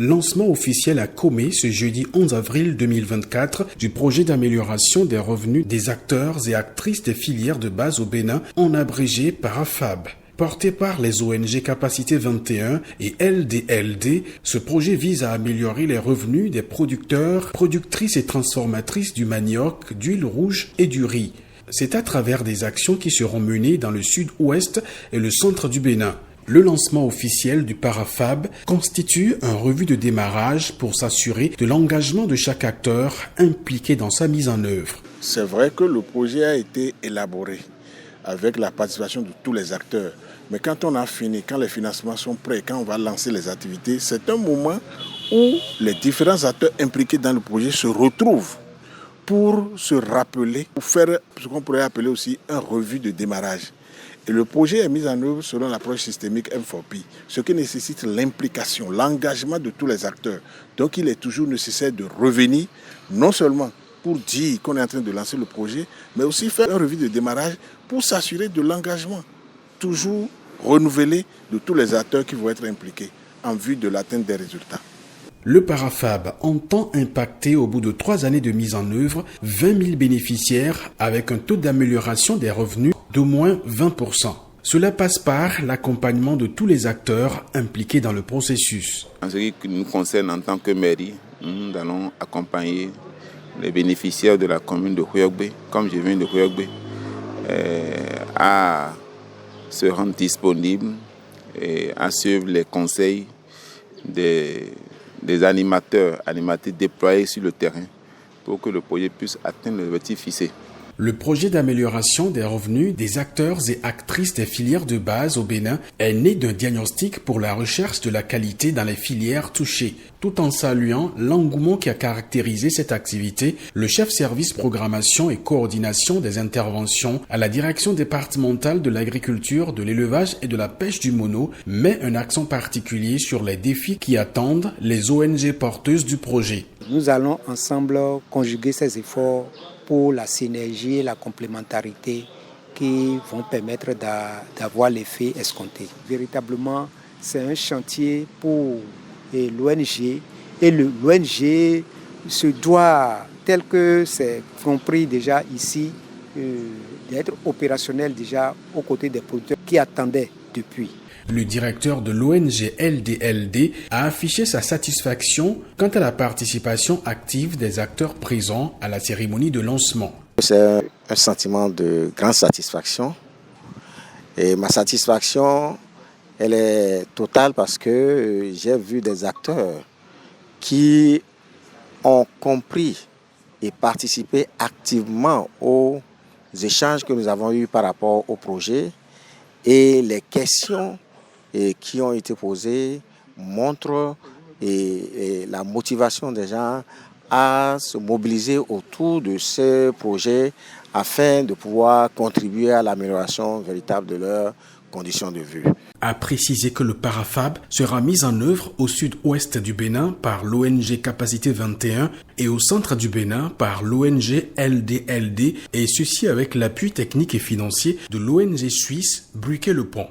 Lancement officiel à Comé ce jeudi 11 avril 2024 du projet d'amélioration des revenus des acteurs et actrices des filières de base au Bénin, en abrégé PARAFAB. Porté par les ONG Capacité 21 et LDLD, ce projet vise à améliorer les revenus des producteurs, productrices et transformatrices du manioc, d'huile rouge et du riz. C'est à travers des actions qui seront menées dans le sud-ouest et le centre du Bénin. Le lancement officiel du PARAFAB constitue un revue de démarrage pour s'assurer de l'engagement de chaque acteur impliqué dans sa mise en œuvre. C'est vrai que le projet a été élaboré avec la participation de tous les acteurs. Mais quand on a fini, quand les financements sont prêts, quand on va lancer les activités, c'est un moment où les différents acteurs impliqués dans le projet se retrouvent pour se rappeler, pour faire ce qu'on pourrait appeler aussi un revue de démarrage. Et le projet est mis en œuvre selon l'approche systémique M4P, ce qui nécessite l'implication, l'engagement de tous les acteurs. Donc il est toujours nécessaire de revenir, non seulement pour dire qu'on est en train de lancer le projet, mais aussi faire un revue de démarrage pour s'assurer de l'engagement, toujours renouvelé de tous les acteurs qui vont être impliqués en vue de l'atteinte des résultats. Le PARAFAB entend impacter au bout de 3 années de mise en œuvre 20 000 bénéficiaires avec un taux d'amélioration des revenus d'au moins 20%. Cela passe par l'accompagnement de tous les acteurs impliqués dans le processus. En ce qui nous concerne en tant que mairie, nous allons accompagner les bénéficiaires de la commune de Huyogbe, comme je viens de Huyogbe, à se rendre disponibles et à suivre les conseils des animateurs déployés sur le terrain pour que le projet puisse atteindre l'objectif fixé. Le projet d'amélioration des revenus des acteurs et actrices des filières de base au Bénin est né d'un diagnostic pour la recherche de la qualité dans les filières touchées. Tout en saluant l'engouement qui a caractérisé cette activité, le chef service programmation et coordination des interventions à la direction départementale de l'agriculture, de l'élevage et de la pêche du Mono met un accent particulier sur les défis qui attendent les ONG porteuses du projet. Nous allons ensemble conjuguer ces efforts pour la synergie et la complémentarité qui vont permettre d'avoir l'effet escompté. Véritablement, c'est un chantier pour l'ONG et l'ONG se doit, tel que c'est compris déjà ici, d'être opérationnel déjà aux côtés des producteurs qui attendaient depuis. Le directeur de l'ONG LDLD a affiché sa satisfaction quant à la participation active des acteurs présents à la cérémonie de lancement. C'est un sentiment de grande satisfaction. Et ma satisfaction, elle est totale parce que j'ai vu des acteurs qui ont compris et participé activement aux échanges que nous avons eus par rapport au projet et les questions qui ont été posées montrent la motivation des gens à se mobiliser autour de ce projet afin de pouvoir contribuer à l'amélioration véritable de leurs conditions de vie. A précisé que le PARAFAB sera mis en œuvre au sud-ouest du Bénin par l'ONG Capacité 21 et au centre du Bénin par l'ONG LDLD, et ceci avec l'appui technique et financier de l'ONG suisse Briquet le Pont.